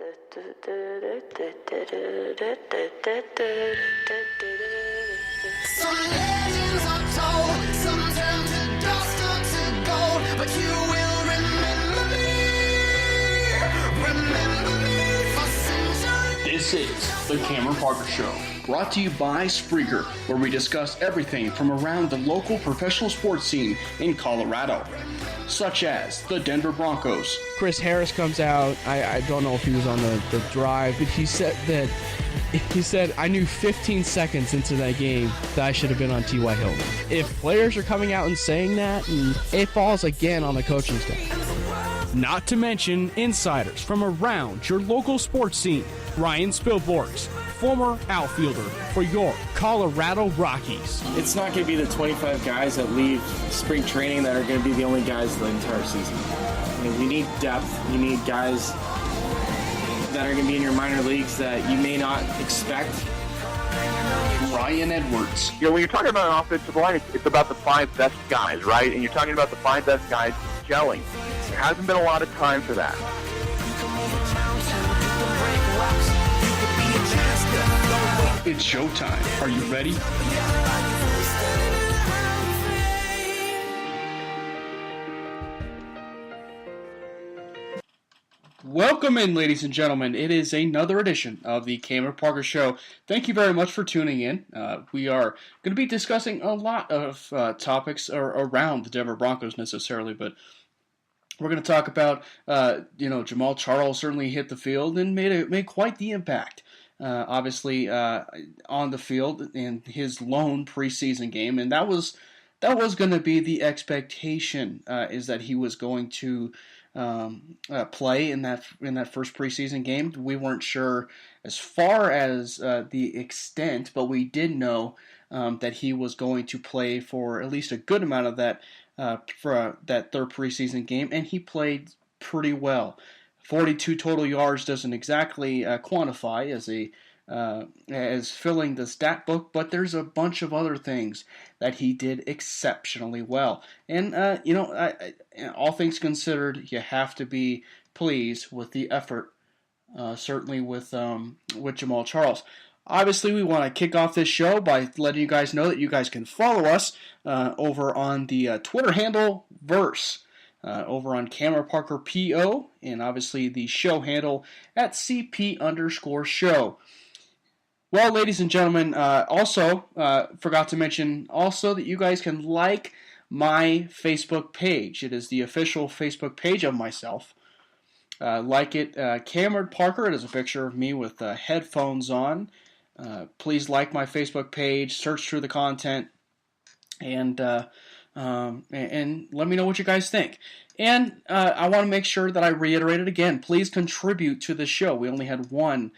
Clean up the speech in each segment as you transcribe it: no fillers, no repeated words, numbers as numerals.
Some legends are told, some turn to dust or to gold, but you will remember me for centuries. This is the Cameron Parker Show, brought to you by Spreaker, where we discuss everything from around the local professional sports scene in Colorado, such as the Denver Broncos. Chris Harris comes out. I don't know if he was on the drive, but he said, I knew 15 seconds into that game that I should have been on T.Y. Hilton. If players are coming out and saying that, it falls again on the coaching staff. Not to mention insiders from around your local sports scene. Ryan Spilborgs, former outfielder for your Colorado Rockies. It's not going to be the 25 guys that leave spring training that are going to be the only guys the entire season. I mean, you need depth. You need guys that are going to be in your minor leagues that you may not expect. Ryan Edwards. You know, when you're talking about an offensive line, it's about the five best guys, right? And you're talking about the five best guys gelling. There hasn't been a lot of time for that. It's showtime. Are you ready? Welcome in, ladies and gentlemen. It is another edition of the Cameron Parker Show. Thank you very much for tuning in. We are going to be discussing a lot of topics around the Denver Broncos necessarily, but we're going to talk about, Jamaal Charles certainly hit the field and made quite the impact. Obviously, on the field in his lone preseason game, and that was going to be the expectation, is that he was going to play in that first preseason game. We weren't sure as far as the extent, but we did know that he was going to play for at least a good amount of that for that third preseason game, and he played pretty well. 42 total yards doesn't exactly quantify as filling the stat book, but there's a bunch of other things that he did exceptionally well. And all things considered, you have to be pleased with the effort. Certainly with Jamaal Charles. Obviously, we want to kick off this show by letting you guys know that you guys can follow us over on the Twitter handle Verse. Over on Cameron Parker PO, and obviously the show handle at CP_show. Well, ladies and gentlemen, also forgot to mention also that you guys can like my Facebook page. It is the official Facebook page of myself. Like it, Cameron Parker. It is a picture of me with headphones on. Please like my Facebook page, search through the content, and let me know what you guys think. And I want to make sure that I reiterate it again. Please contribute to the show. We only had one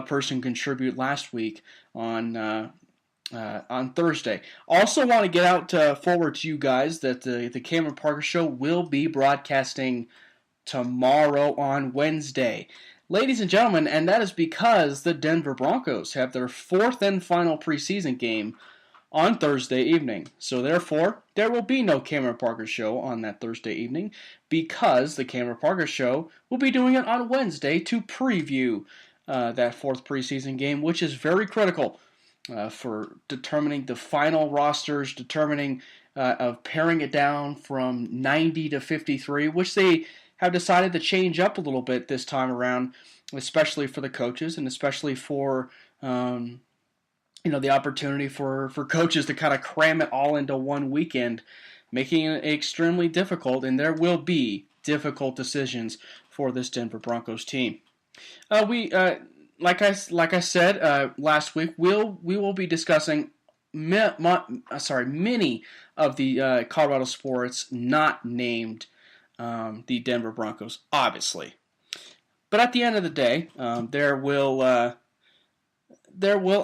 person contribute last week on Thursday. Also want to get out forward to you guys that the Cameron Parker Show will be broadcasting tomorrow on Wednesday. Ladies and gentlemen, and that is because the Denver Broncos have their fourth and final preseason game on Thursday evening. So therefore, there will be no Cameron Parker Show on that Thursday evening because the Cameron Parker Show will be doing it on Wednesday to preview that fourth preseason game, which is very critical for determining the final rosters, determining of paring it down from 90 to 53, which they have decided to change up a little bit this time around, especially for the coaches and especially for the opportunity for coaches to kind of cram it all into one weekend, making it extremely difficult, and there will be difficult decisions for this Denver Broncos team. Like I said last week, we will be discussing many of the Colorado sports not named the Denver Broncos, obviously. But at the end of the day, there will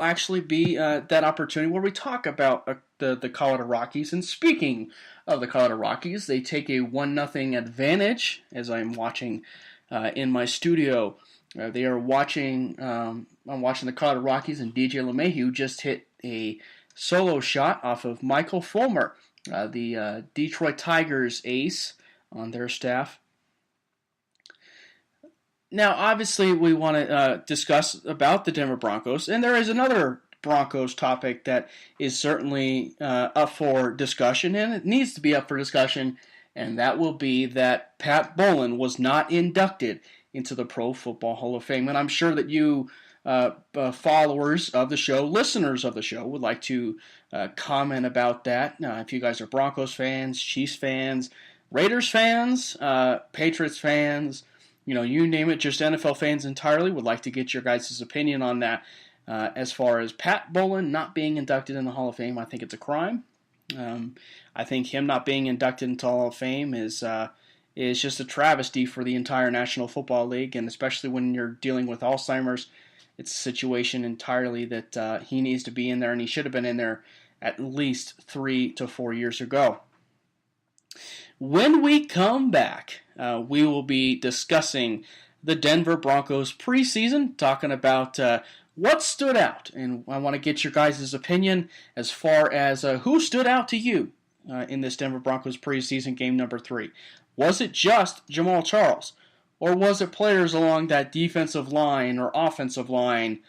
actually be that opportunity where we talk about the Colorado Rockies. And speaking of the Colorado Rockies, they take a 1-0 advantage, as I'm watching in my studio. They are watching, I'm watching the Colorado Rockies, and DJ LeMahieu just hit a solo shot off of Michael Fulmer, the Detroit Tigers ace on their staff. Now, obviously, we want to discuss about the Denver Broncos, and there is another Broncos topic that is certainly up for discussion, and it needs to be up for discussion, and that will be that Pat Bowlen was not inducted into the Pro Football Hall of Fame. And I'm sure that you followers of the show, listeners of the show, would like to comment about that. If you guys are Broncos fans, Chiefs fans, Raiders fans, Patriots fans, you name it, just NFL fans entirely, would like to get your guys' opinion on that. As far as Pat Bowlen not being inducted in the Hall of Fame, I think it's a crime. I think him not being inducted into the Hall of Fame is just a travesty for the entire National Football League, and especially when you're dealing with Alzheimer's, it's a situation entirely that he needs to be in there, and he should have been in there at least 3 to 4 years ago. When we come back, we will be discussing the Denver Broncos preseason, talking about what stood out, and I want to get your guys' opinion as far as who stood out to you in this Denver Broncos preseason game number 3. Was it just Jamaal Charles, or was it players along that defensive line or offensive line,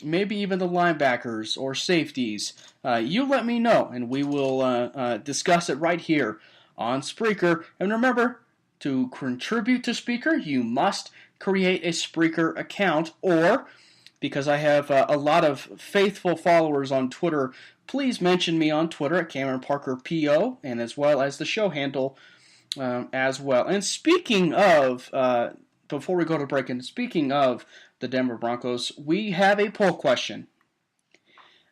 maybe even the linebackers or safeties? You let me know, and we will discuss it right here on Spreaker. And remember, to contribute to Spreaker, you must create a Spreaker account, or, because I have a lot of faithful followers on Twitter, please mention me on Twitter at Cameron Parker PO, and as well as the show handle as well. And speaking of, before we go to break, and speaking of the Denver Broncos, we have a poll question.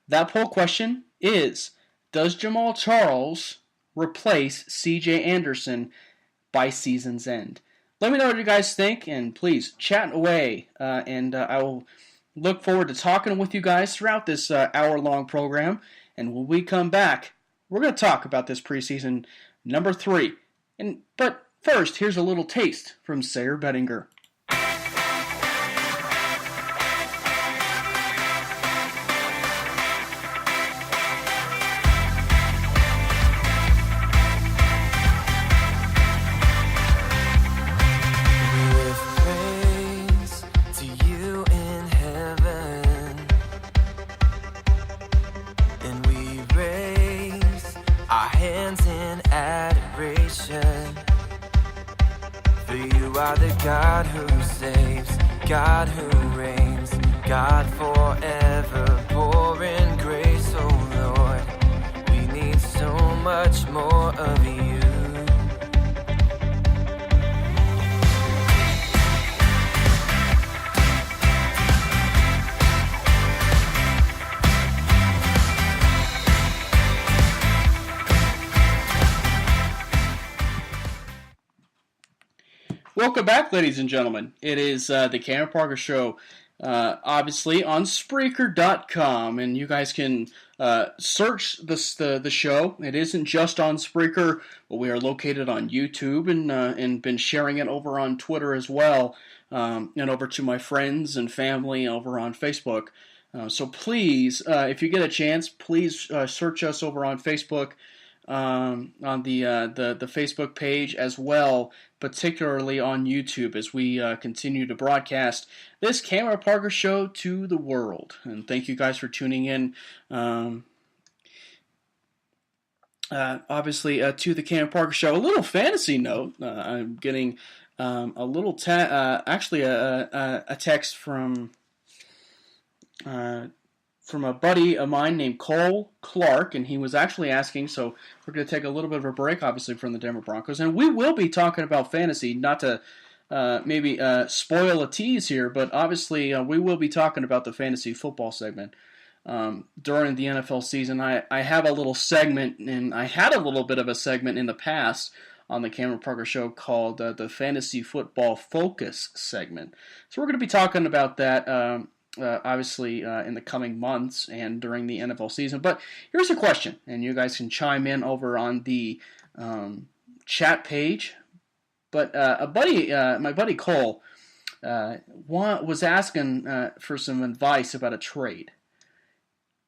That poll question is, does Jamaal Charles replace C.J. Anderson by season's end? Let me know what you guys think, and please chat away, and I will look forward to talking with you guys throughout this hour-long program. And when we come back, we're going to talk about this preseason number 3. But first, here's a little taste from Sayer Bettinger. God who saves, God who reigns, God forever pouring grace, oh Lord, we need so much more of you. Welcome back, ladies and gentlemen. It is the Cameron Parker Show, obviously on Spreaker.com, and you guys can search the show. It isn't just on Spreaker, but we are located on YouTube and been sharing it over on Twitter as well, and over to my friends and family over on Facebook. So please, if you get a chance, please search us over on Facebook. On the Facebook page as well, particularly on YouTube, as we continue to broadcast this Cameron Parker Show to the world. And thank you guys for tuning in. Obviously, to the Cameron Parker Show. A little fantasy note. I'm getting a little a text from a buddy of mine named Cole Clark, and he was actually asking, so we're going to take a little bit of a break, obviously, from the Denver Broncos, and we will be talking about fantasy, not to maybe spoil a tease here, but obviously we will be talking about the fantasy football segment during the NFL season. I have a little segment, and I had a little bit of a segment in the past on the Cameron Parker Show called the Fantasy Football Focus segment. So we're going to be talking about that obviously in the coming months and during the NFL season. But here's a question, and you guys can chime in over on the chat page. But my buddy Cole was asking for some advice about a trade.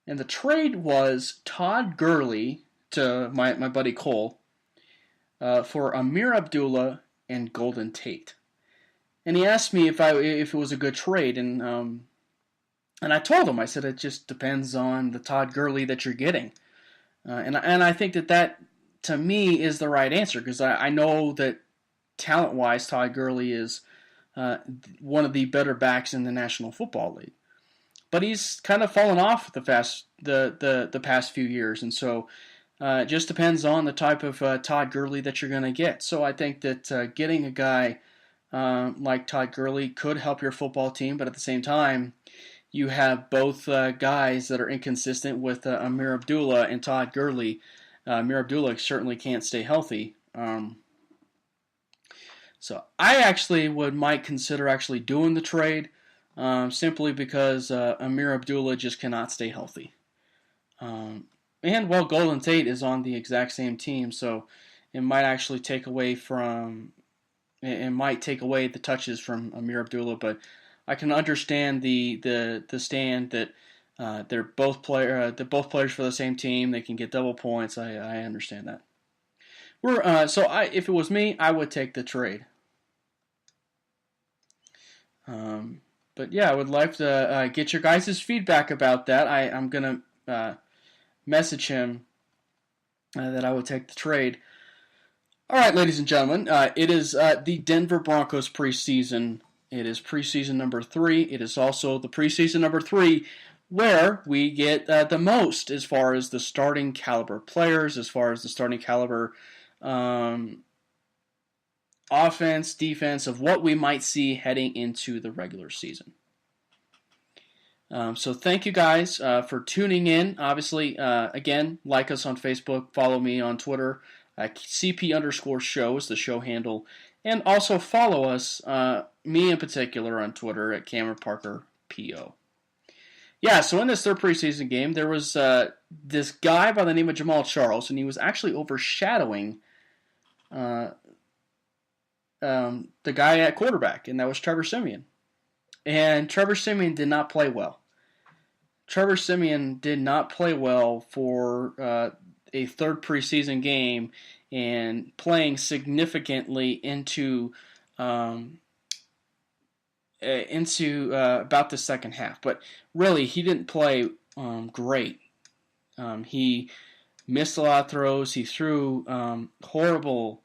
And the trade was Todd Gurley to my buddy Cole for Amir Abdullah and Golden Tate. And he asked me if it was a good trade, and I told him, I said it just depends on the Todd Gurley that you're getting, and I think that to me is the right answer, because I know that talent-wise Todd Gurley is one of the better backs in the National Football League, but he's kind of fallen off the past few years, and so it just depends on the type of Todd Gurley that you're going to get. So I think that getting a guy like Todd Gurley could help your football team, but at the same time, you have both guys that are inconsistent with Amir Abdullah and Todd Gurley. Amir Abdullah certainly can't stay healthy. So I actually might consider actually doing the trade simply because Amir Abdullah just cannot stay healthy. And Golden Tate is on the exact same team, so it might actually take away the touches from Amir Abdullah, but I can understand the stand that they're both players for the same team. They can get double points. I understand that. If it was me, I would take the trade. But yeah, I would like to get your guys' feedback about that. I'm gonna message him that I would take the trade. All right, ladies and gentlemen, it is the Denver Broncos preseason. It is preseason number 3. It is also the preseason number 3 where we get the most as far as the starting caliber players, as far as the starting caliber offense, defense, of what we might see heading into the regular season. So thank you guys for tuning in. Obviously, again, like us on Facebook, follow me on Twitter. CP_show is the show handle. And also follow us, me in particular, on Twitter at Cameron Parker PO. Yeah, so in this third preseason game, there was this guy by the name of Jamaal Charles, and he was actually overshadowing the guy at quarterback, and that was Trevor Siemian. And Trevor Siemian did not play well. Trevor Siemian did not play well for a third preseason game and playing significantly into about the second half. But really, he didn't play great. He missed a lot of throws. He threw horrible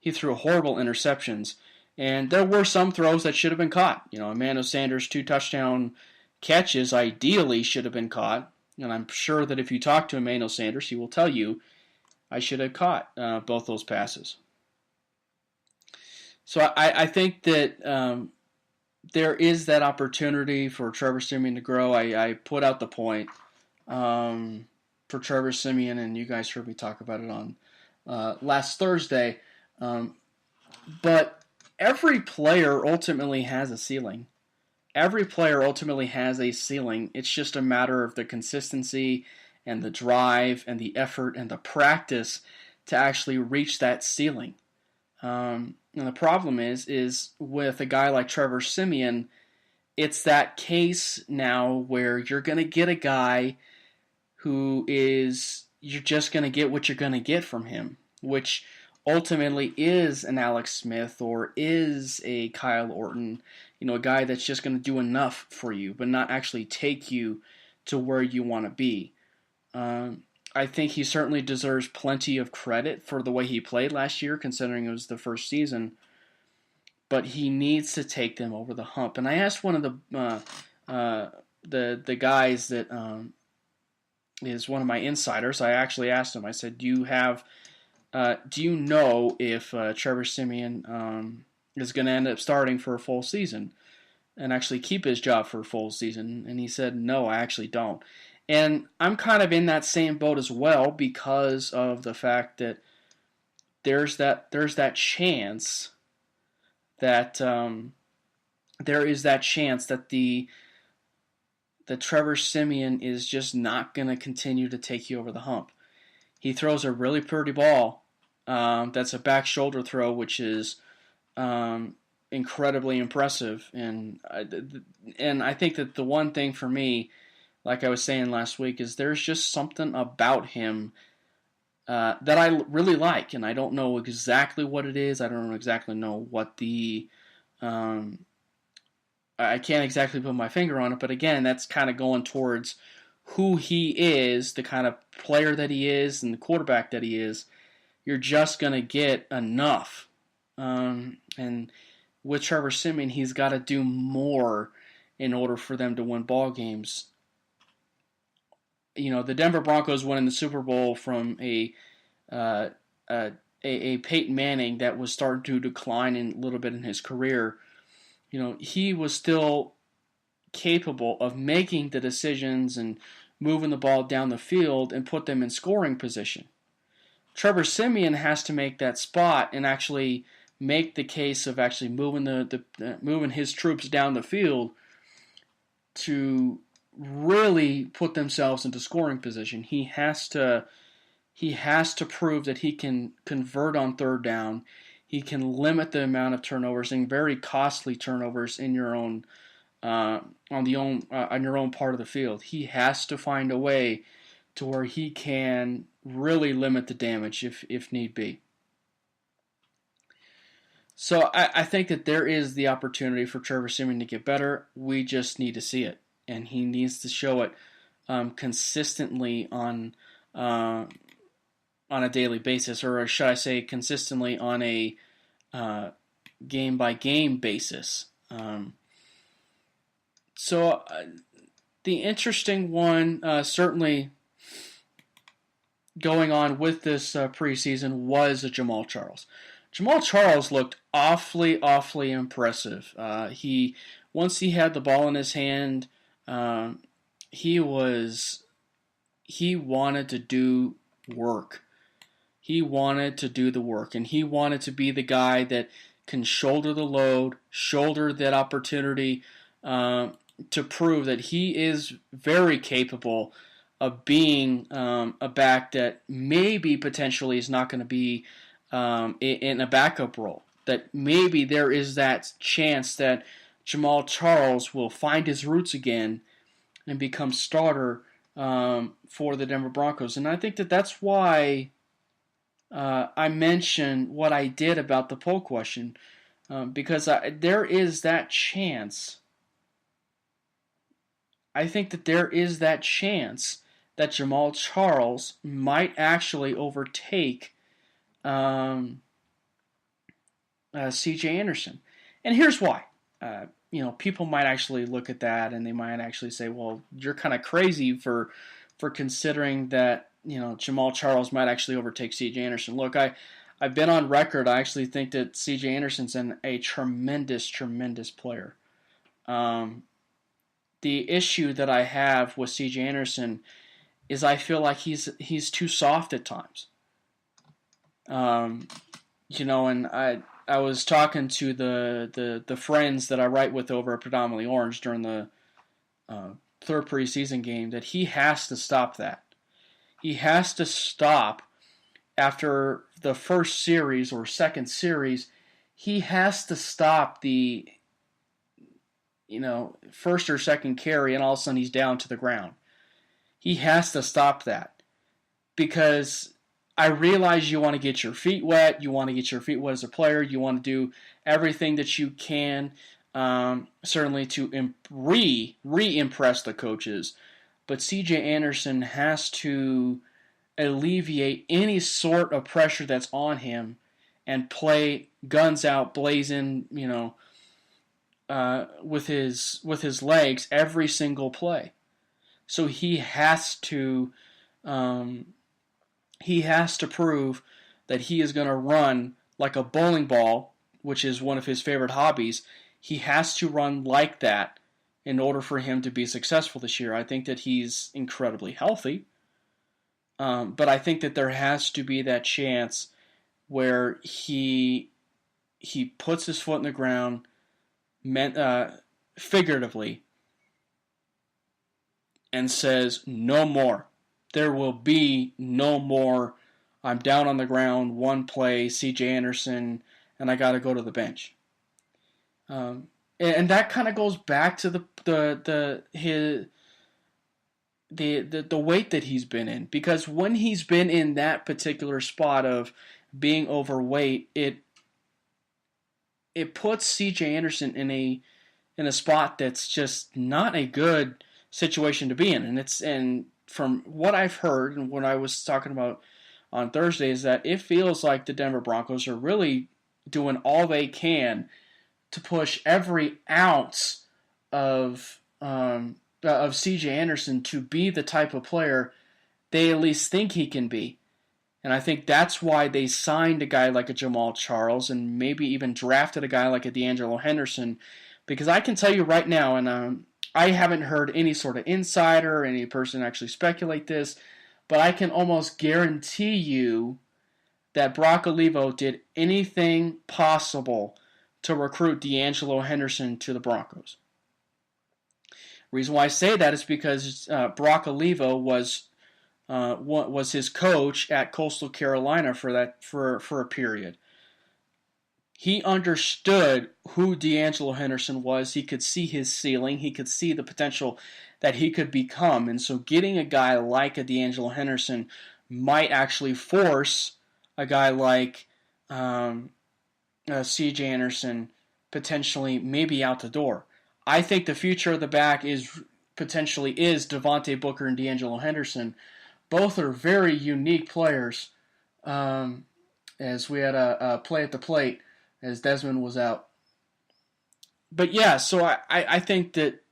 interceptions. And there were some throws that should have been caught. Emmanuel Sanders' 2 touchdown catches ideally should have been caught. And I'm sure that if you talk to Emmanuel Sanders, he will tell you, I should have caught both those passes. So I think that there is that opportunity for Trevor Siemian to grow. I put out the point for Trevor Siemian, and you guys heard me talk about it on last Thursday. But every player ultimately has a ceiling. Every player ultimately has a ceiling. It's just a matter of the consistency and the drive and the effort and the practice to actually reach that ceiling. And the problem is with a guy like Trevor Siemian, it's that case now where you're going to get a guy who you're just going to get what you're going to get from him, which ultimately is an Alex Smith or is a Kyle Orton, a guy that's just going to do enough for you, but not actually take you to where you want to be. I think he certainly deserves plenty of credit for the way he played last year, considering it was the first season. But he needs to take them over the hump. And I asked one of the guys that is one of my insiders. I actually asked him. I said, "Do you know if Trevor Siemian is going to end up starting for a full season and actually keep his job for a full season?" And he said, "No, I actually don't." And I'm kind of in that same boat as well, because of the fact that there's that chance that there is that chance that the Trevor Siemian is just not going to continue to take you over the hump. He throws a really pretty ball. That's a back shoulder throw, which is incredibly impressive. And I think that the one thing for me, like I was saying last week, is there's just something about him that I really like, and I don't know exactly what it is. I don't exactly know what the I can't exactly put my finger on it, but again, that's kind of going towards who he is, the kind of player that he is, and the quarterback that he is. You're just going to get enough. And with Trevor Siemian, he's got to do more in order for them to win ball games. You know, the Denver Broncos winning the Super Bowl from a Peyton Manning that was starting to decline a little bit in his career. You know, he was still capable of making the decisions and moving the ball down the field and put them in scoring position. Trevor Siemian has to make that spot and actually make the case of actually moving his troops down the field to really put themselves into scoring position. He has to prove that he can convert on third down. He can limit the amount of turnovers and very costly turnovers in your own on your own part of the field. He has to find a way to where he can really limit the damage if need be. So I think that there is the opportunity for Trevor Siemian to get better. We just need to see it, and he needs to show it consistently on a daily basis, or should I say consistently on a game-by-game basis. So the interesting one, certainly going on with this preseason, was Jamaal Charles. Jamaal Charles looked awfully impressive. Once he had the ball in his hand, he wanted to do work. He wanted to do the work, and he wanted to be the guy that can shoulder the load, shoulder that opportunity to prove that he is very capable of being a back that maybe potentially is not going to be in a backup role. That maybe there is that chance that Jamaal Charles will find his roots again and become starter for the Denver Broncos. And I think that that's why I mentioned what I did about the poll question, because there is that chance. I think that there is that chance that Jamaal Charles might actually overtake C.J. Anderson. And here's why. People might actually look at that and they might actually say, well, you're kind of crazy for considering that, Jamaal Charles might actually overtake C.J. Anderson. Look, I've been on record. I actually think that C.J. Anderson's a tremendous player. The issue that I have with C.J. Anderson is I feel like he's too soft at times. And I was talking to the friends that I write with over at Predominantly Orange during the third preseason game that he has to stop that. He has to stop after the first series or second series. He has to stop the first or second carry, and all of a sudden he's down to the ground. He has to stop that, because I realize you want to get your feet wet. You want to get your feet wet as a player. You want to do everything that you can, certainly to re-impress the coaches. But C.J. Anderson has to alleviate any sort of pressure that's on him and play guns out blazing, with his legs every single play. So he has to prove that he is going to run like a bowling ball, which is one of his favorite hobbies. He has to run like that in order for him to be successful this year. I think that he's incredibly healthy, but I think that there has to be that chance where he puts his foot in the ground, figuratively, and says, no more. There will be no more. I'm down on the ground, one play, C.J. Anderson, and I got to go to the bench. And that kind of goes back to the weight that he's been in, because when he's been in that particular spot of being overweight, it it puts C.J. Anderson in a spot that's just not a good situation to be in. And from what I've heard and what I was talking about on Thursday is that it feels like the Denver Broncos are really doing all they can to push every ounce of C.J. Anderson to be the type of player they at least think he can be. And I think that's why they signed a guy like a Jamaal Charles and maybe even drafted a guy like a D'Angelo Henderson. Because I can tell you right now, and I haven't heard any sort of insider or any person actually speculate this, but I can almost guarantee you that Brock Olivo did anything possible to recruit D'Angelo Henderson to the Broncos. Reason why I say that is because Brock Olivo was his coach at Coastal Carolina for a period. He understood who D'Angelo Henderson was. He could see his ceiling. He could see the potential that he could become. And so getting a guy like a D'Angelo Henderson might actually force a guy like C.J. Anderson potentially maybe out the door. I think the future of the back is Devontae Booker and D'Angelo Henderson. Both are very unique players. As we had a play at the plate as Desmond was out. But yeah, so I think that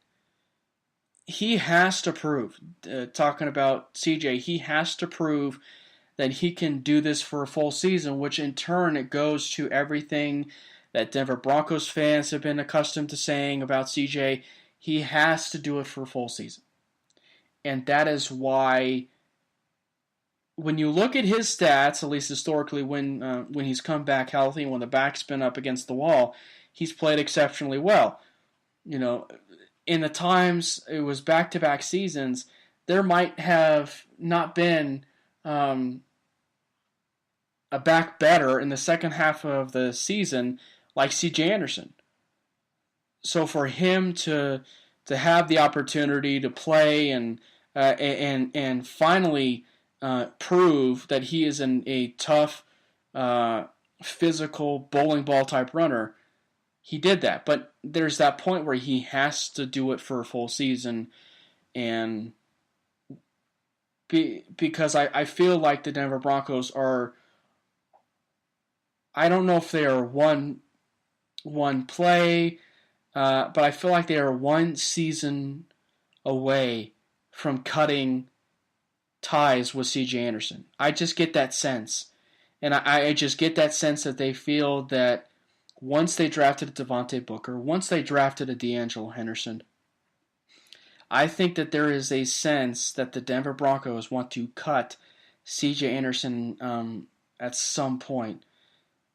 he has to prove, talking about CJ, he has to prove that he can do this for a full season, which in turn it goes to everything that Denver Broncos fans have been accustomed to saying about CJ. He has to do it for a full season. And that is why when you look at his stats, at least historically, when he's come back healthy and when the back's been up against the wall, he's played exceptionally well. You know, in the times it was back-to-back seasons, there might have not been a back better in the second half of the season like C.J. Anderson. So for him to have the opportunity to play and finally prove that he is a tough, physical bowling ball type runner, he did that. But there's that point where he has to do it for a full season, and because I feel like the Denver Broncos are, I don't know if they are one play, but I feel like they are one season away from cutting ties with C.J. Anderson. I just get that sense. And I just get that sense that they feel that once they drafted a Devontae Booker, once they drafted a D'Angelo Henderson, I think that there is a sense that the Denver Broncos want to cut C.J. Anderson at some point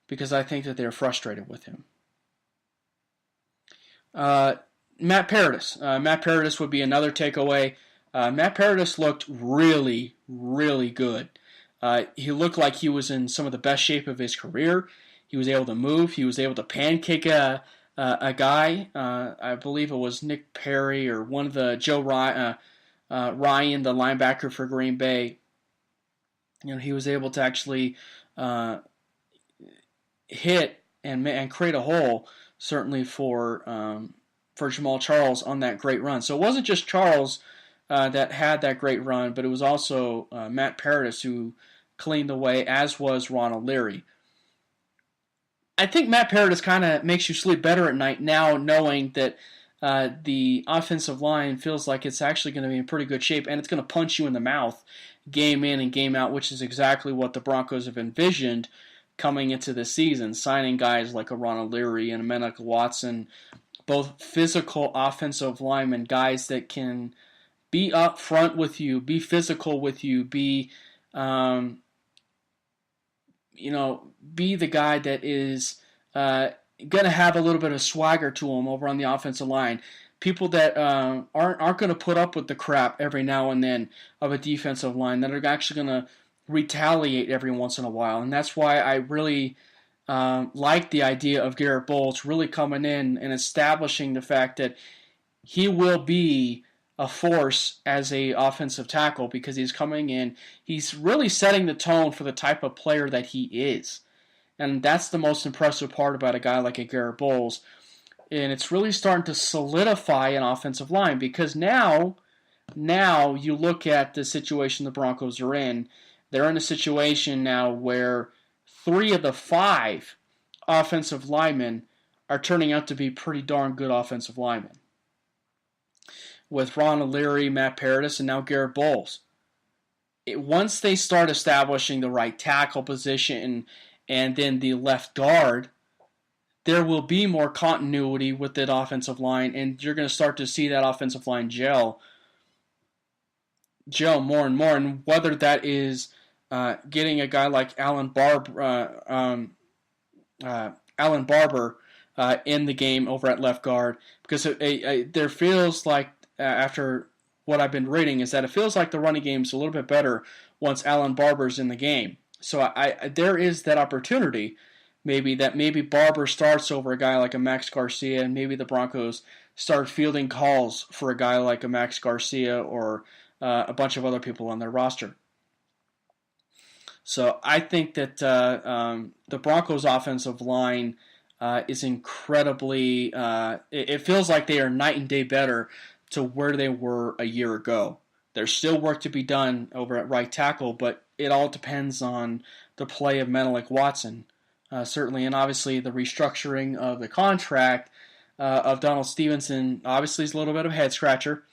because I think that they're frustrated with him. Matt Paradis. Matt Paradis would be another takeaway. Matt Paradis looked really, really good. He looked like he was in some of the best shape of his career. He was able to move. He was able to pancake a guy. I believe it was Nick Perry or one of the Joe Ryan, the linebacker for Green Bay. You know, he was able to actually hit and create a hole, certainly for Jamaal Charles on that great run. So it wasn't just Charles that had that great run, but it was also Matt Paradis who cleaned the way, as was Ronald Leary. I think Matt Paradis kind of makes you sleep better at night now, knowing that the offensive line feels like it's actually going to be in pretty good shape, and it's going to punch you in the mouth game in and game out, which is exactly what the Broncos have envisioned coming into the season, signing guys like a Ronald Leary and a Menaka Watson, both physical offensive linemen, guys that can be up front with you, be physical with you, be be the guy that is going to have a little bit of swagger to him over on the offensive line. People that aren't going to put up with the crap every now and then of a defensive line, that are actually going to retaliate every once in a while. And that's why I really like the idea of Garrett Bowles really coming in and establishing the fact that he will be a force as a offensive tackle, because he's coming in, he's really setting the tone for the type of player that he is. And that's the most impressive part about a guy like a Garrett Bowles. And it's really starting to solidify an offensive line, because now you look at the situation the Broncos are in. They're in a situation now where 3 of the 5 offensive linemen are turning out to be pretty darn good offensive linemen. With Ron O'Leary, Matt Paradis, and now Garrett Bowles. Once they start establishing the right tackle position and then the left guard, there will be more continuity with that offensive line, and you're going to start to see that offensive line gel more and more. And whether that is getting a guy like Alan Barber in the game over at left guard, because there feels like, after what I've been reading, is that it feels like the running game is a little bit better once Alan Barber's in the game. So there is that opportunity, maybe Barber starts over a guy like a Max Garcia, and maybe the Broncos start fielding calls for a guy like a Max Garcia or a bunch of other people on their roster. So I think that the Broncos' offensive line is incredibly. It feels like they are night and day better to where they were a year ago. There's still work to be done over at right tackle, but it all depends on the play of Menelik Watson, certainly, and obviously the restructuring of the contract of Donald Stevenson obviously is a little bit of a head scratcher,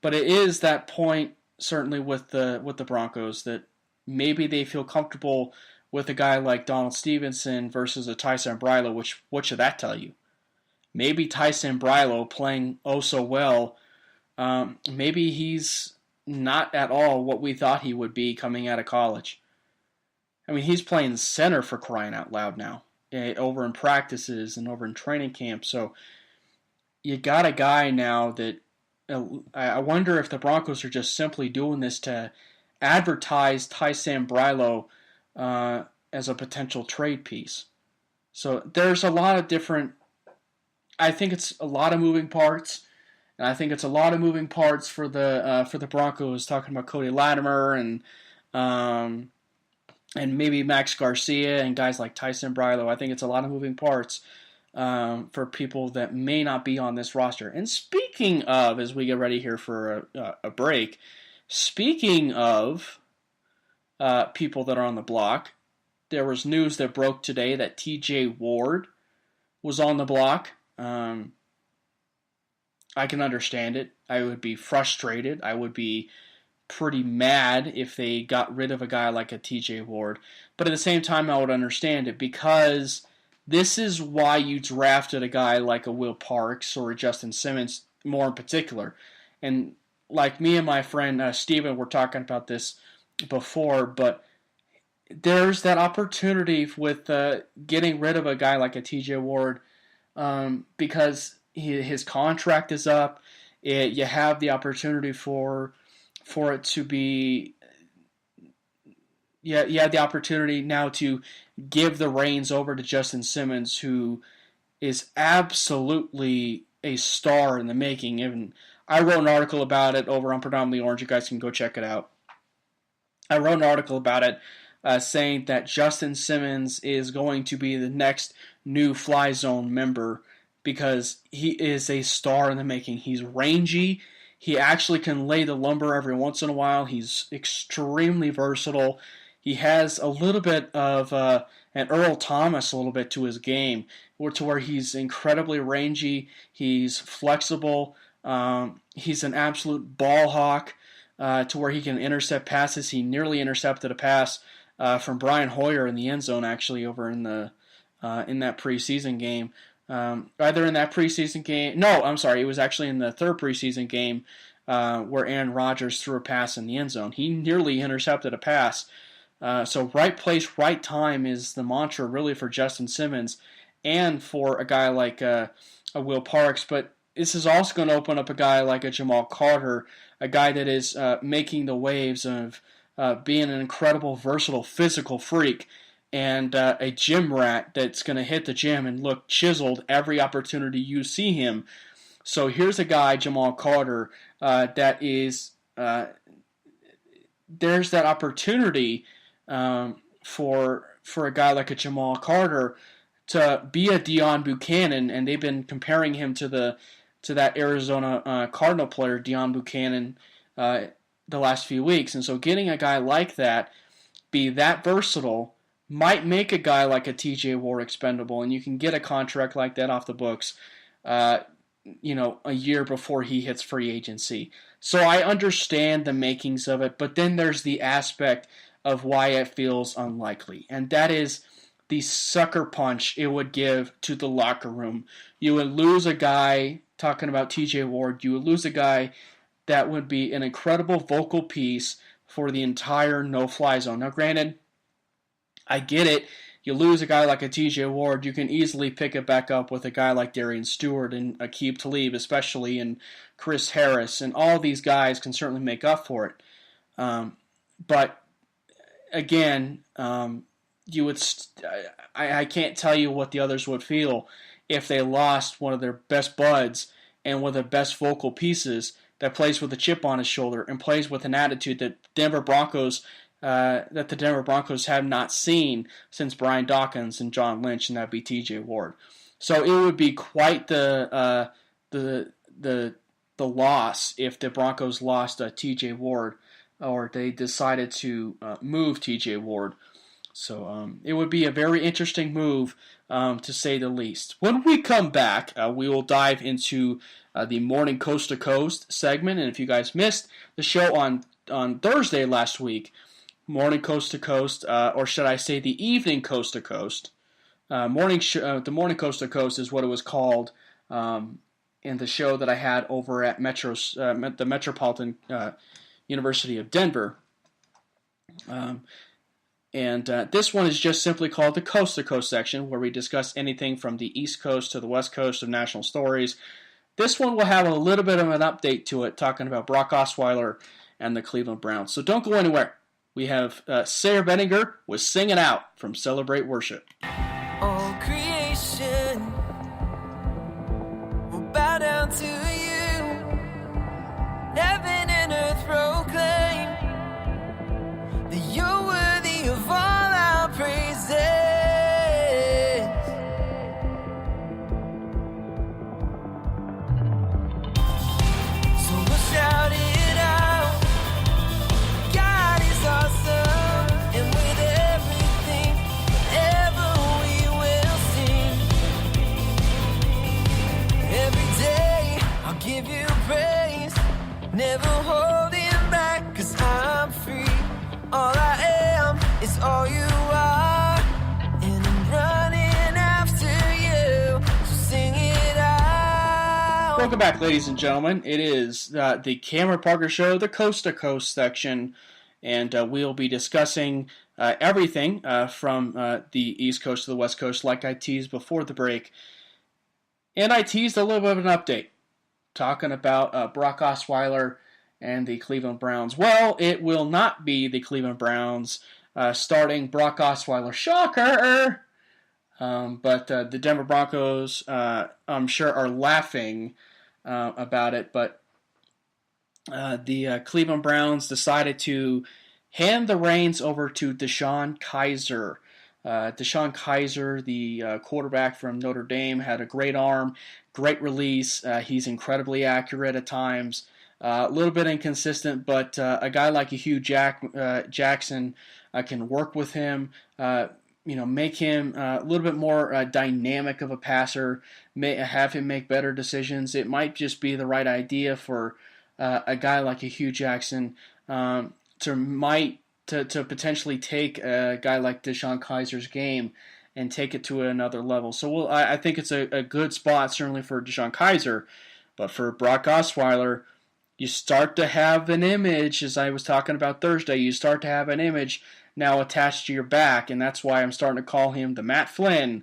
but it is that point certainly with the Broncos that maybe they feel comfortable with a guy like Donald Stevenson versus a Tyson Brylo. Which what should that tell you? Maybe Tyson Brylo playing oh so well. Maybe he's not at all what we thought he would be coming out of college. I mean, he's playing center, for crying out loud now, over in practices and over in training camp. So you got a guy now that I wonder if the Broncos are just simply doing this to advertise Tyson Brylo as a potential trade piece. So there's a lot of different. I think it's a lot of moving parts. And I think it's a lot of moving parts for the Broncos, talking about Cody Latimer and maybe Max Garcia and guys like Tyson Brylo. I think it's a lot of moving parts for people that may not be on this roster. And speaking of, as we get ready here for a break, speaking of people that are on the block, there was news that broke today that T.J. Ward was on the block. I can understand it. I would be frustrated. I would be pretty mad if they got rid of a guy like a TJ Ward. But at the same time, I would understand it, because this is why you drafted a guy like a Will Parks or a Justin Simmons, more in particular. And like me and my friend Steven were talking about this before, but there's that opportunity with getting rid of a guy like a TJ Ward because his contract is up. You have the opportunity for it to be. You have the opportunity now to give the reins over to Justin Simmons, who is absolutely a star in the making. And I wrote an article about it over on Predominantly Orange. You guys can go check it out. I wrote an article about it saying that Justin Simmons is going to be the next new Fly Zone member, because he is a star in the making. He's rangy. He actually can lay the lumber every once in a while. He's extremely versatile. He has a little bit of an Earl Thomas a little bit to his game, to where he's incredibly rangy. He's flexible. He's an absolute ball hawk to where he can intercept passes. He nearly intercepted a pass from Brian Hoyer in the end zone, actually, over in that preseason game. Either in that preseason game, it was actually in the third preseason game where Aaron Rodgers threw a pass in the end zone. He nearly intercepted a pass. So right place, right time is the mantra really for Justin Simmons and for a guy like a Will Parks. But this is also going to open up a guy like a Jamaal Carter, a guy that is making the waves of being an incredible, versatile, physical freak, and a gym rat that's going to hit the gym and look chiseled every opportunity you see him. So here's a guy, Jamaal Carter, that is, there's that opportunity for for a guy like a Jamaal Carter to be a Deion Buchanan, and they've been comparing him to that Arizona Cardinal player, Deion Buchanan, the last few weeks. And so getting a guy like that, be that versatile, might make a guy like a TJ Ward expendable, and you can get a contract like that off the books, a year before he hits free agency. So I understand the makings of it, but then there's the aspect of why it feels unlikely, and that is the sucker punch it would give to the locker room. You would lose a guy, talking about TJ Ward, you would lose a guy that would be an incredible vocal piece for the entire no-fly zone. Now, granted, I get it. You lose a guy like a TJ Ward, you can easily pick it back up with a guy like Darian Stewart and Aqib Talib, especially, and Chris Harris, and all these guys can certainly make up for it. But again, I can't tell you what the others would feel if they lost one of their best buds and one of their best vocal pieces that plays with a chip on his shoulder and plays with an attitude that the Denver Broncos have not seen since Brian Dawkins and John Lynch, and that'd be T.J. Ward. So it would be quite the loss if the Broncos lost T.J. Ward, or they decided to move T.J. Ward. So it would be a very interesting move, to say the least. When we come back, we will dive into the Morning Coast to Coast segment. And if you guys missed the show on Thursday last week, Morning Coast to Coast, or should I say the Evening Coast to Coast, the Morning Coast to Coast is what it was called in the show that I had over at the Metropolitan University of Denver. And this one is just simply called the Coast to Coast section, where we discuss anything from the East Coast to the West Coast of national stories. This one will have a little bit of an update to it, talking about Brock Osweiler and the Cleveland Browns. So don't go anywhere. We have Sarah Benninger with Sing It Out from Celebrate Worship. All creation will bow down to you. Heaven and earth proclaim that you're worthy of all our praises. So we'll shout it out. God is awesome, and with everything, ever we will sing. Every day I'll give you praise, never holding back, 'cause I'm free. All I am is all you are, and I'm running after you, so sing it out. Welcome back, ladies and gentlemen. It is the Cameron Parker Show, the Coast to Coast section, and we'll be discussing everything from the East Coast to the West Coast, like I teased before the break. And I teased a little bit of an update, talking about Brock Osweiler and the Cleveland Browns. Well, it will not be the Cleveland Browns starting Brock Osweiler. Shocker! But the Denver Broncos, I'm sure, are laughing about it. But the Cleveland Browns decided to hand the reins over to DeShone Kizer. DeShone Kizer, the quarterback from Notre Dame, had a great arm, great release. He's incredibly accurate at times. A little bit inconsistent, but a guy like a Hugh Jackson can work with him, make him a little bit more dynamic of a passer, have him make better decisions. It might just be the right idea for a guy like a Hugh Jackson to potentially take a guy like DeShone Kizer's game and take it to another level. So I think it's a good spot, certainly for DeShone Kizer, but for Brock Osweiler, you start to have an image, as I was talking about Thursday, you start to have an image now attached to your back, and that's why I'm starting to call him the Matt Flynn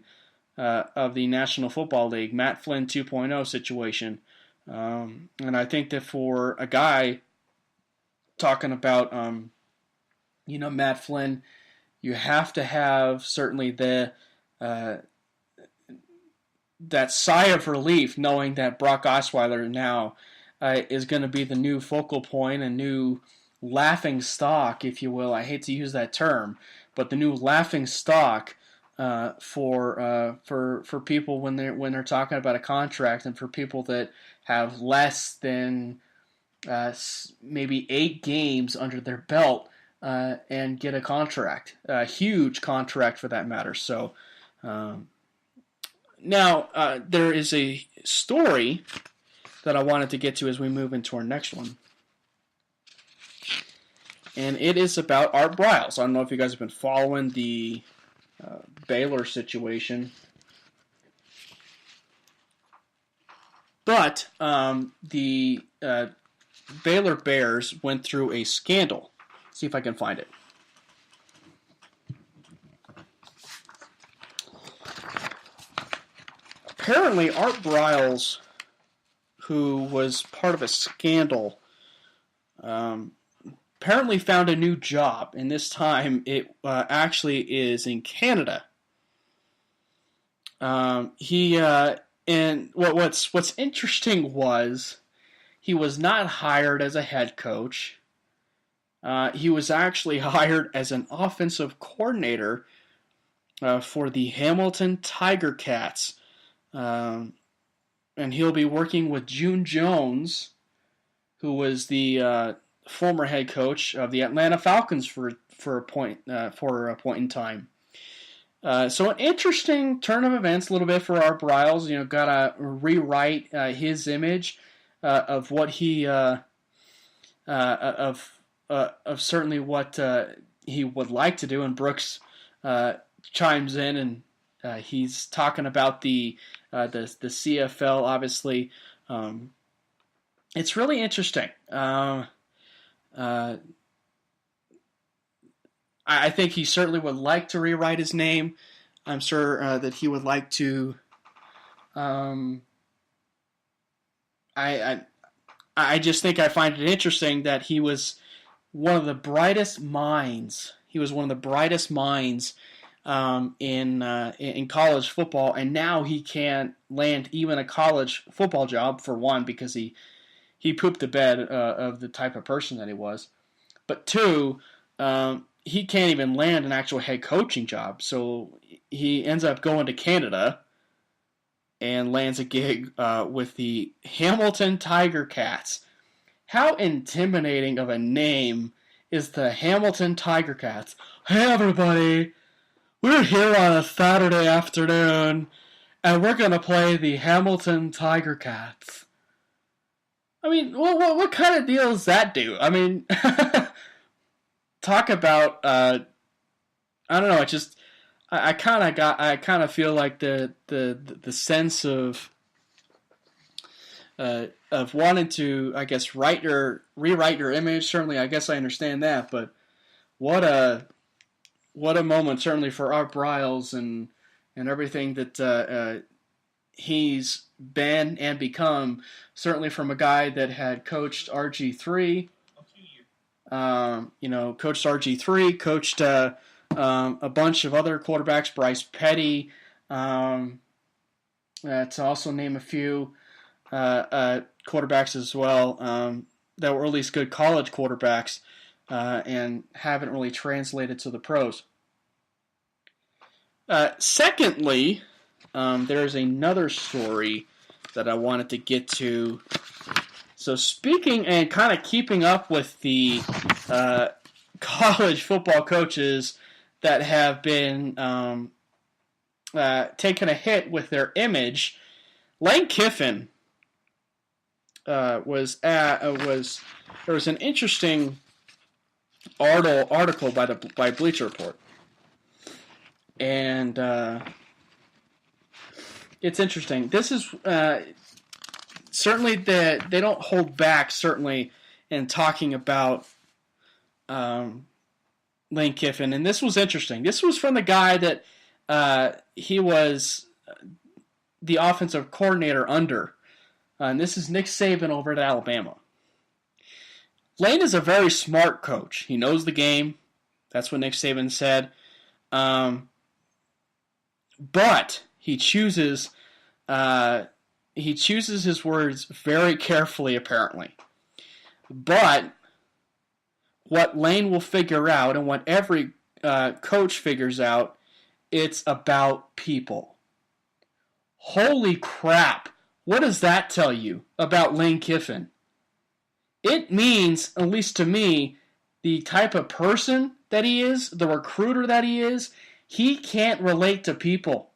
of the National Football League, Matt Flynn 2.0 situation. And I think that for a guy talking about, Matt Flynn, you have to have certainly that sigh of relief knowing that Brock Osweiler now is going to be the new focal point, a new laughing stock, if you will. I hate to use that term, but the new laughing stock for people when they're talking about a contract, and for people that have less than maybe 8 games under their belt and get a contract, a huge contract for that matter. So now there is a story that I wanted to get to as we move into our next one. And it is about Art Briles. I don't know if you guys have been following the Baylor situation. But the Baylor Bears went through a scandal. Let's see if I can find it. Apparently, Art Briles, who was part of a scandal, apparently found a new job, and this time it actually is in Canada. And what's interesting was he was not hired as a head coach. He was actually hired as an offensive coordinator for the Hamilton Tiger Cats. And he'll be working with June Jones, who was the former head coach of the Atlanta Falcons for a point in time. So an interesting turn of events, a little bit for Art Briles. Got to rewrite his image of what he of certainly what he would like to do. And Brooks chimes in, and he's talking about the CFL. Obviously, it's really interesting. I think he certainly would like to rewrite his name. I'm sure that he would like to. I just think I find it interesting that he was one of the brightest minds. He was one of the brightest minds in college football, and now he can't land even a college football job, for one, because he pooped the bed of the type of person that he was. But two, he can't even land an actual head coaching job. So he ends up going to Canada and lands a gig with the Hamilton Tiger Cats. How intimidating of a name is the Hamilton Tiger Cats? Hey everybody, we're here on a Saturday afternoon, and we're going to play the Hamilton Tiger Cats. I mean, what kind of deal does that do? I mean, talk about, I don't know, it just, I kind of feel like the sense of wanting to, I guess, rewrite your image. Certainly, I guess I understand that, but what a moment, certainly for Art Briles and everything that he's been and become. Certainly from a guy that had coached RG3, coached RG3, coached a bunch of other quarterbacks, Bryce Petty, to also name a few quarterbacks as well, that were at least good college quarterbacks and haven't really translated to the pros. Secondly, there's another story that I wanted to get to. So speaking and kind of keeping up with the college football coaches that have been taking a hit with their image, Lane Kiffin there was an interesting article by Bleacher Report, and it's interesting. This is certainly that they don't hold back, certainly, in talking about Lane Kiffin. And this was interesting. This was from the guy that he was the offensive coordinator under. And this is Nick Saban over at Alabama. Lane is a very smart coach. He knows the game. That's what Nick Saban said. But he chooses his words very carefully, apparently. But what Lane will figure out, and what every coach figures out it's about people. Holy crap. What does that tell you about Lane Kiffin? It means, at least to me, the type of person that he is, the recruiter that he is, he can't relate to people.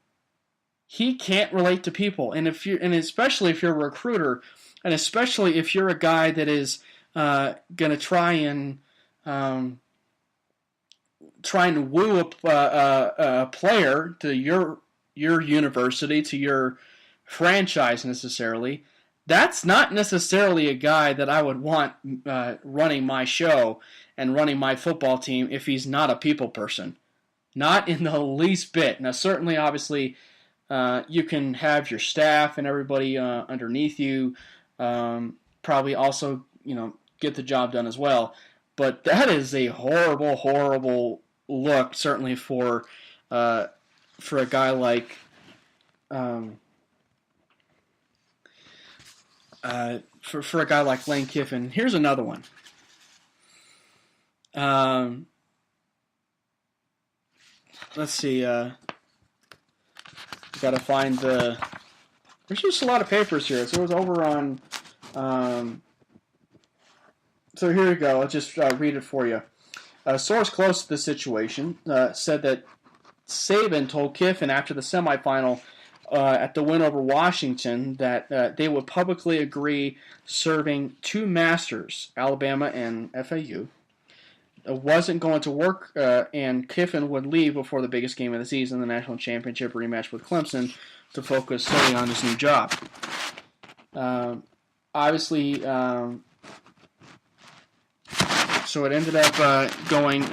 He can't relate to people. And especially if you're a recruiter, and especially if you're a guy that is going to try and woo a player to your university, to your franchise necessarily, that's not necessarily a guy that I would want running my show and running my football team if he's not a people person. Not in the least bit. Now, certainly, obviously, you can have your staff and everybody underneath you probably also, get the job done as well. But that is a horrible, horrible look, certainly for a guy like for a guy like Lane Kiffin. Here's another one. Let's see. Got to find the. There's just a lot of papers here. So it was over on. So here we go. I'll just read it for you. A source close to the situation said that Saban told Kiffin after the semifinal at the win over Washington that they would publicly agree serving two masters, Alabama and FAU. It wasn't going to work, and Kiffin would leave before the biggest game of the season, the national championship rematch with Clemson, to focus solely on his new job. Obviously, so it ended up going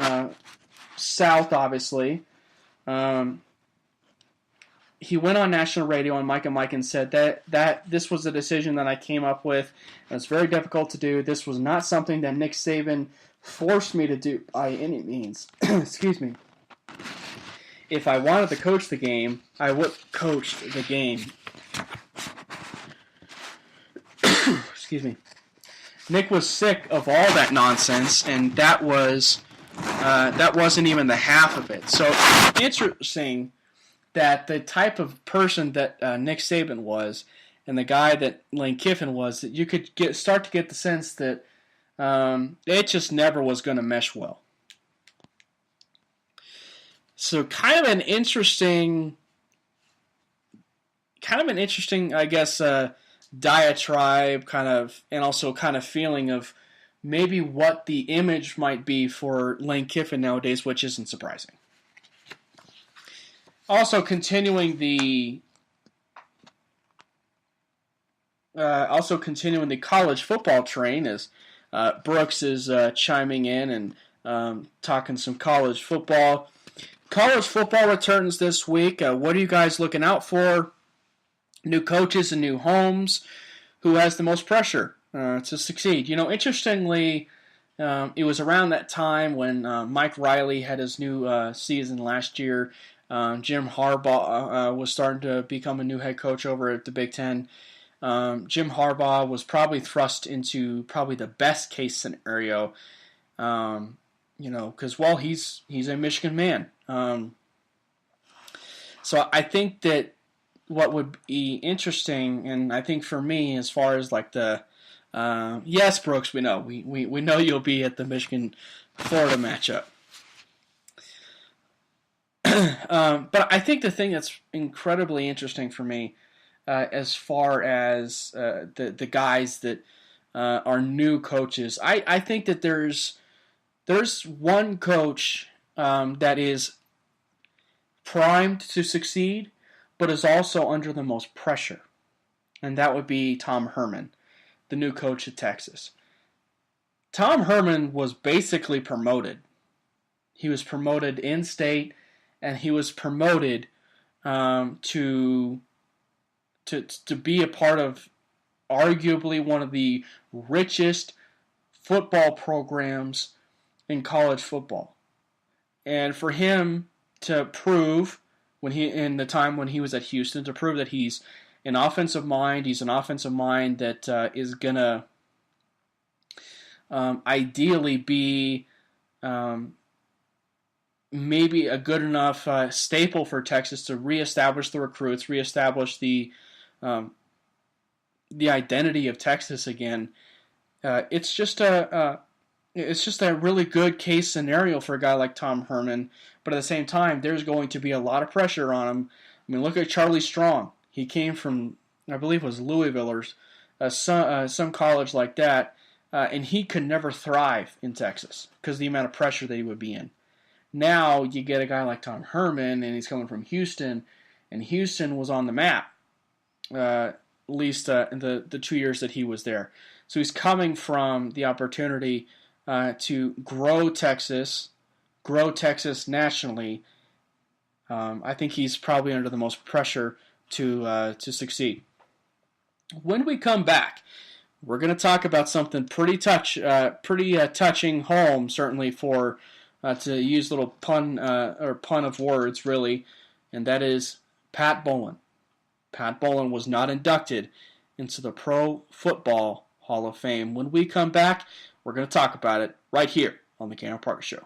south, obviously. He went on national radio on Mike and Mike and said that this was a decision that I came up with, and it's very difficult to do. This was not something that Nick Saban forced me to do by any means. Excuse me. If I wanted to coach the game, I would have coached the game. Excuse me. Nick was sick of all that nonsense, and that wasn't even the half of it. So interesting that the type of person that Nick Saban was, and the guy that Lane Kiffin was, that you could start to get the sense that it just never was going to mesh well. So kind of an interesting, I guess, diatribe, and also kind of feeling of maybe what the image might be for Lane Kiffin nowadays, which isn't surprising. Also continuing the college football train as Brooks is chiming in and talking some college football. College football returns this week. What are you guys looking out for? New coaches and new homes. Who has the most pressure to succeed? Interestingly, it was around that time when Mike Riley had his new season last year. Jim Harbaugh was starting to become a new head coach over at the Big Ten. Jim Harbaugh was probably thrust into probably the best case scenario, because he's a Michigan man. So I think that what would be interesting, and I think for me, as far as like the yes, Brooks, we know we know you'll be at the Michigan-Florida matchup. But I think the thing that's incredibly interesting for me, as far as the guys that are new coaches, I think that there's one coach that is primed to succeed, but is also under the most pressure, and that would be Tom Herman, the new coach at Texas. Tom Herman was basically promoted. He was promoted in-state, and he was promoted to be a part of arguably one of the richest football programs in college football. And for him to prove, in the time when he was at Houston, to prove that he's an offensive mind that is going to ideally be maybe a good enough staple for Texas to reestablish the recruits, reestablish the identity of Texas again. It's just a really good case scenario for a guy like Tom Herman, but at the same time, there's going to be a lot of pressure on him. I mean, look at Charlie Strong. He came from, I believe it was Louisville or some college like that, and he could never thrive in Texas because of the amount of pressure that he would be in. Now you get a guy like Tom Herman, and he's coming from Houston, and Houston was on the map, at least in the 2 years that he was there. So he's coming from the opportunity to grow Texas nationally. I think he's probably under the most pressure to succeed. When we come back, we're going to talk about something pretty touching home, certainly for to use a little pun of words, really, and that is Pat Bowlen. Pat Bowlen was not inducted into the Pro Football Hall of Fame. When we come back, we're going to talk about it right here on the Cameron Parker Show.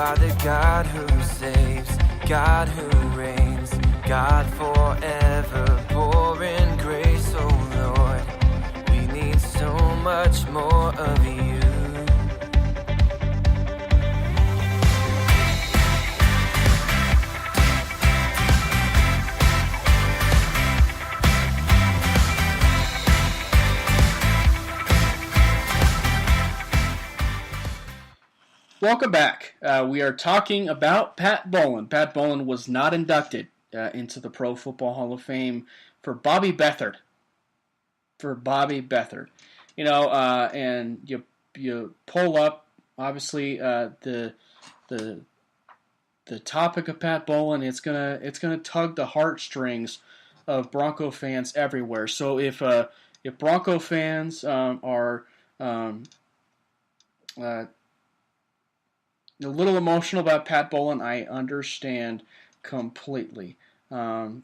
are the God who saves, God who reigns, God forever pouring grace, oh Lord. We need so much more of you. Welcome back. We are talking about Pat Bowlen. Pat Bowlen was not inducted into the Pro Football Hall of Fame for Bobby Beathard. You know, and you pull up, obviously, the topic of Pat Bowlen. It's gonna tug the heartstrings of Bronco fans everywhere. So if Bronco fans are a little emotional about Pat Bowlen, I understand completely. And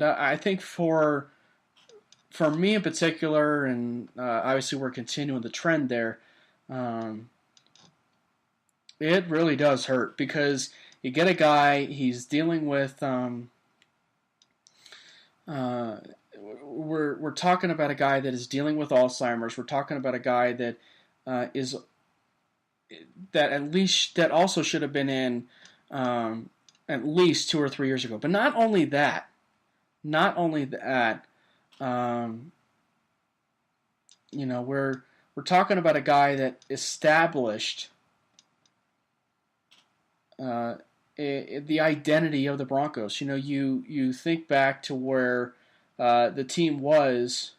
I think for me in particular, and obviously we're continuing the trend there, it really does hurt because you get a guy, he's dealing with, we're talking about a guy that is dealing with Alzheimer's. We're talking about a guy that that also should have been in at least 2 or 3 years ago. But not only that, you know, we're talking about a guy that established the identity of the Broncos. You know, you think back to where the team was.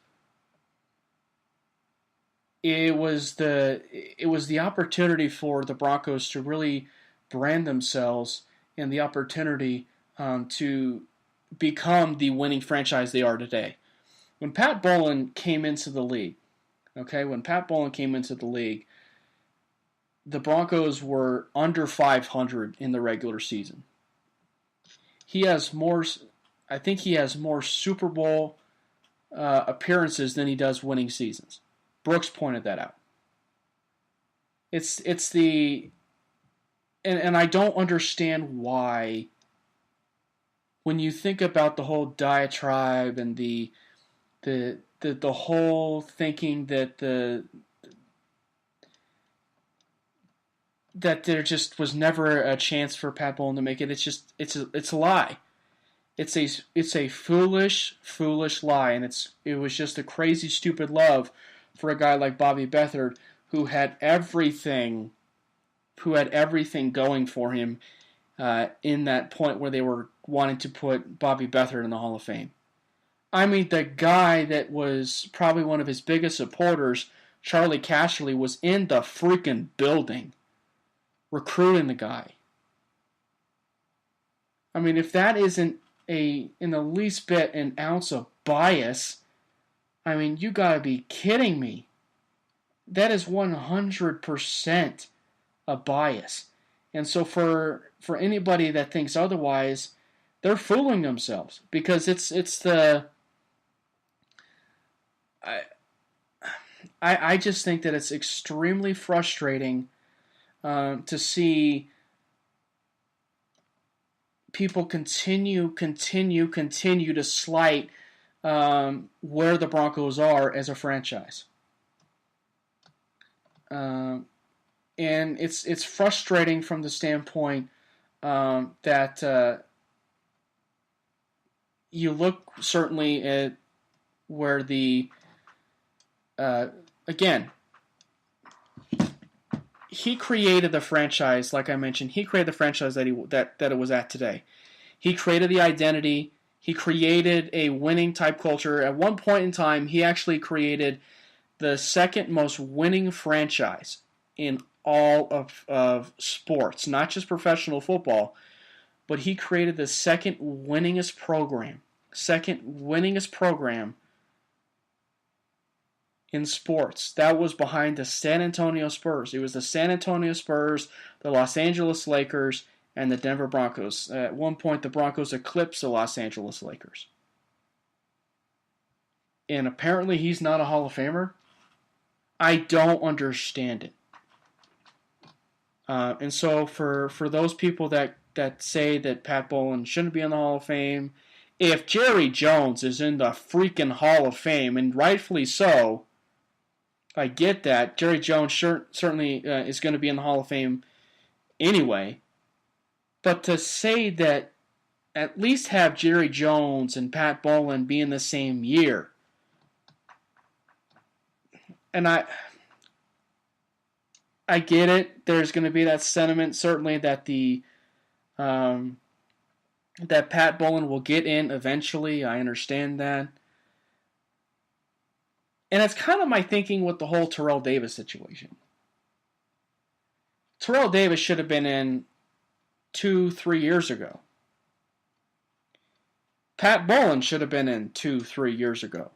It was the opportunity for the Broncos to really brand themselves and the opportunity to become the winning franchise they are today. When Pat Bowlen came into the league, the Broncos were under 500 in the regular season. I think he has more Super Bowl appearances than he does winning seasons. Brooks pointed that out. It's the and I don't understand why when you think about the whole diatribe and the whole thinking that that there just was never a chance for Pat Bowlen to make it. It's a lie. It's a foolish lie, and it was just a crazy stupid love for a guy like Bobby Beathard, who had everything going for him in that point where they were wanting to put Bobby Beathard in the Hall of Fame. I mean, the guy that was probably one of his biggest supporters, Charlie Casserly, was in the freaking building recruiting the guy. I mean, if that isn't in the least bit an ounce of bias, I mean, you gotta be kidding me. That is 100% a bias. And so for anybody that thinks otherwise, they're fooling themselves, because it's the I just think that it's extremely frustrating to see people continue to slight where the Broncos are as a franchise. And it's frustrating from the standpoint that you look certainly at where the again, he created the franchise. Like I mentioned, he created the franchise that it was at today. He created the identity. He created a winning type culture. At one point in time, he actually created the second most winning franchise in all of sports, not just professional football, but he created the second winningest program in sports. That was behind the San Antonio Spurs. It was the San Antonio Spurs, the Los Angeles Lakers, and the Denver Broncos. At one point, the Broncos eclipsed the Los Angeles Lakers. And apparently he's not a Hall of Famer. I don't understand it. And so for those people that say that Pat Bowlen shouldn't be in the Hall of Fame, if Jerry Jones is in the freaking Hall of Fame, and rightfully so, I get that. Jerry Jones certainly is going to be in the Hall of Fame anyway. But to say that at least have Jerry Jones and Pat Bowlen be in the same year, and I get it. There's going to be that sentiment, certainly, that that Pat Bowlen will get in eventually. I understand that. And it's kind of my thinking with the whole Terrell Davis situation. Terrell Davis should have been in 2-3 years ago. Pat Bowlen should have been in 2-3 years ago.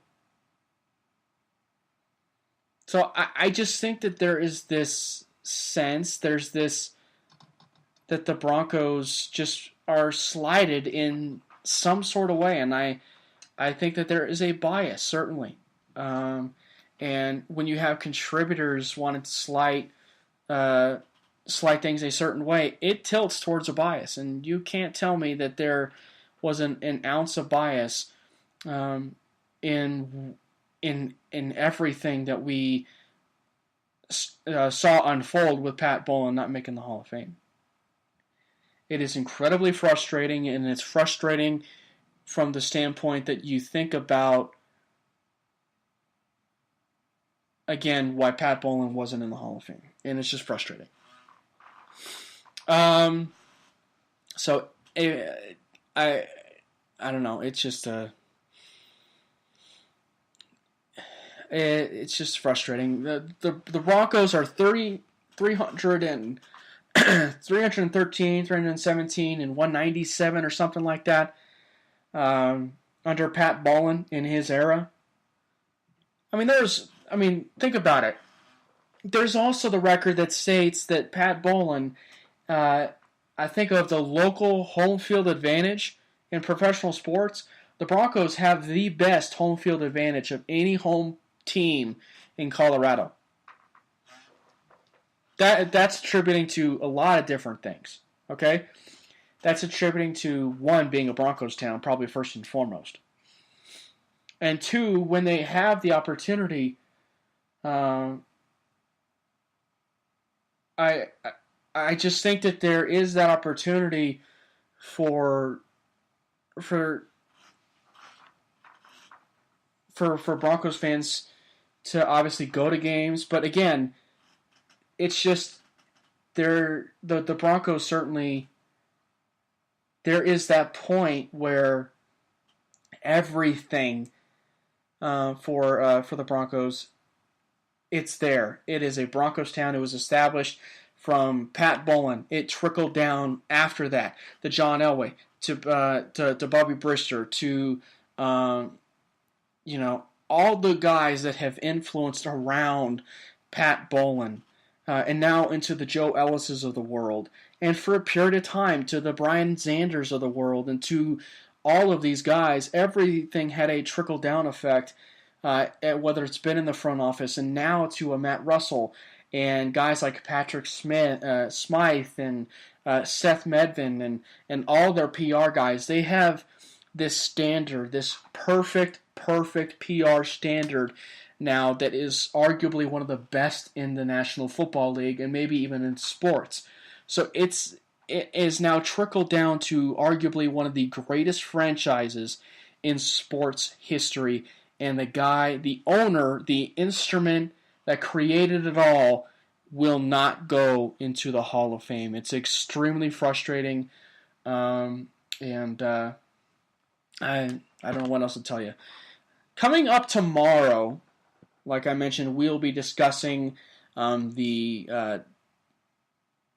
So I just think that there is this sense, that the Broncos just are slighted in some sort of way, and I think that there is a bias, certainly. And when you have contributors wanting to slight things a certain way, it tilts towards a bias, and you can't tell me that there wasn't an ounce of bias in everything that we saw unfold with Pat Bowlen not making the Hall of Fame. It is incredibly frustrating, and it's frustrating from the standpoint that you think about, again, why Pat Bowlen wasn't in the Hall of Fame. And it's just frustrating. So, I don't know. It's just it's just frustrating. The Broncos are 313, 317, and 197 or something like that under Pat Bowlen in his era. I mean, think about it. There's also the record that states that Pat Bowlen, I think of the local home field advantage in professional sports, the Broncos have the best home field advantage of any home team in Colorado. That's attributing to a lot of different things, okay? That's attributing to, one, being a Broncos town, probably first and foremost. And two, when they have the opportunity, I just think that there is that opportunity for Broncos fans to obviously go to games, but again, it's just the Broncos certainly, there is that point where everything for the Broncos, it's there. It is a Broncos town. It was established from Pat Bowlen. It trickled down after that. The John Elway. to Bobby Brister, to all the guys that have influenced around Pat Bowlen, and now into the Joe Ellises of the world, and for a period of time to the Brian Zanders of the world, and to all of these guys, everything had a trickle-down effect, whether it's been in the front office, and now to a Matt Russell, and guys like Patrick Smythe, and Seth Medvin, and all their PR guys. They have this standard, this perfect PR standard now that is arguably one of the best in the National Football League and maybe even in sports. So it is now trickled down to arguably one of the greatest franchises in sports history, and the owner, the instrument that created it all, will not go into the Hall of Fame. It's extremely frustrating, and I don't know what else to tell you. Coming up tomorrow, like I mentioned, we'll be discussing the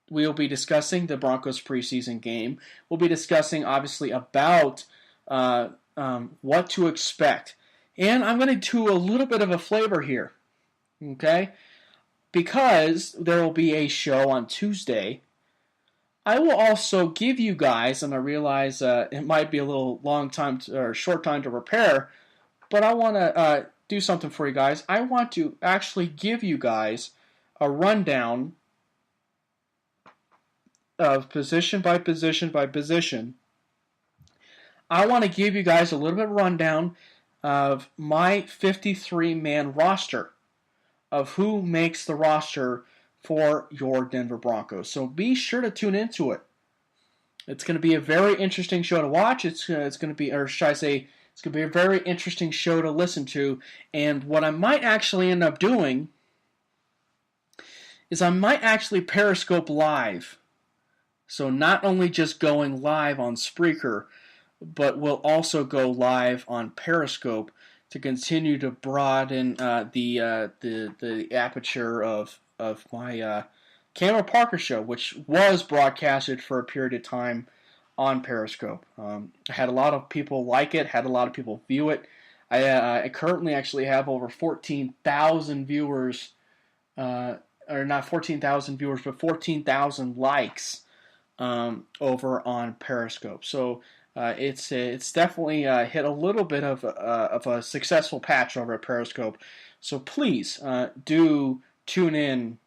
Broncos preseason game. We'll be discussing, obviously, about what to expect. And I'm going to do a little bit of a flavor here, okay? Because there will be a show on Tuesday, I will also give you guys, and I realize it might be a little short time to prepare, but I want to do something for you guys. I want to actually give you guys a rundown of position by position by position. I want to give you guys a little bit of rundown of my 53-man roster, of who makes the roster for your Denver Broncos. So be sure to tune into it. It's going to be a very interesting show to watch. It's going to be, or should I say, it's going to be a very interesting show to listen to. And what I might actually end up doing is I might actually Periscope live. So not only just going live on Spreaker, but we'll also go live on Periscope to continue to broaden the aperture of my Cameron Parker show, which was broadcasted for a period of time on Periscope. I had a lot of people like it, had a lot of people view it. I currently actually have over 14,000 viewers, or not 14,000 viewers, but 14,000 likes over on Periscope. So it's definitely hit a little bit of a successful patch over at Periscope. So please do tune in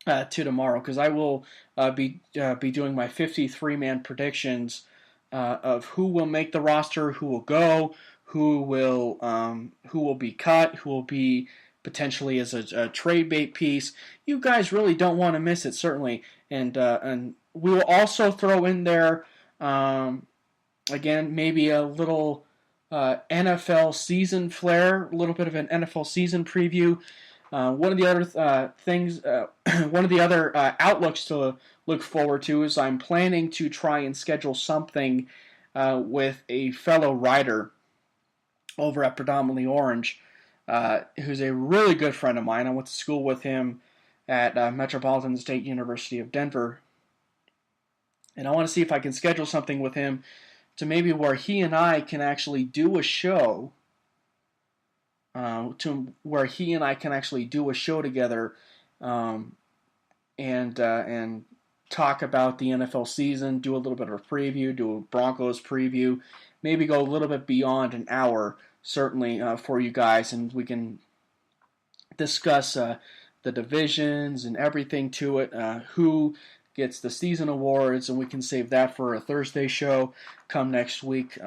to tomorrow, because I will be doing my 53-man predictions of who will make the roster, who will go, who will be cut, who will be potentially as a trade bait piece. You guys really don't want to miss it, certainly. And we will also throw in there, again, maybe a little NFL season flair, a little bit of an NFL season preview. One of the other outlooks to look forward to is I'm planning to try and schedule something with a fellow writer over at Predominantly Orange, who's a really good friend of mine. I went to school with him at Metropolitan State University of Denver, and I want to see if I can schedule something with him to maybe where he and I can actually do a show. To where he and I can actually do a show together, and talk about the NFL season, do a little bit of a preview, do a Broncos preview, maybe go a little bit beyond an hour, certainly for you guys, and we can discuss the divisions and everything to it, who gets the season awards, and we can save that for a Thursday show come next week.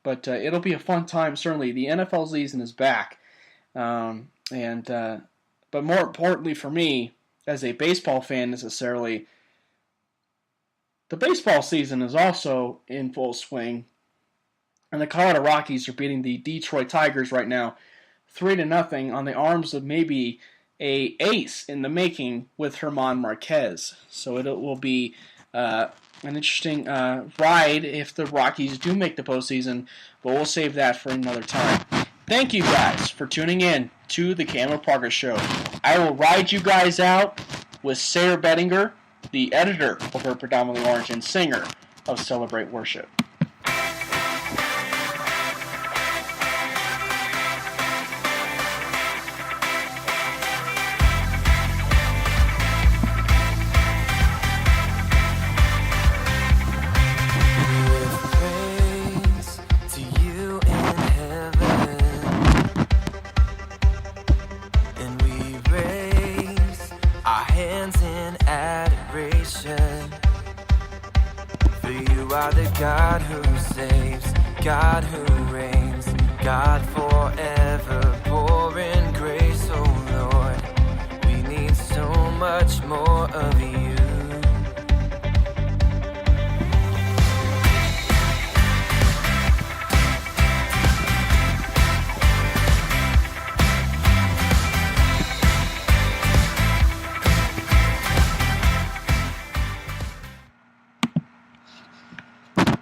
But it'll be a fun time, certainly. The NFL season is back. But more importantly for me, as a baseball fan necessarily, the baseball season is also in full swing. And the Colorado Rockies are beating the Detroit Tigers right now 3-0 on the arms of maybe a ace in the making with German Marquez. So it will be an interesting ride if the Rockies do make the postseason, but we'll save that for another time. Thank you guys for tuning in to the Cameron Parker Show. I will ride you guys out with Sarah Bettinger, the editor over Predominantly Orange and singer of Celebrate Worship. You are the God who saves, God who reigns, God forever.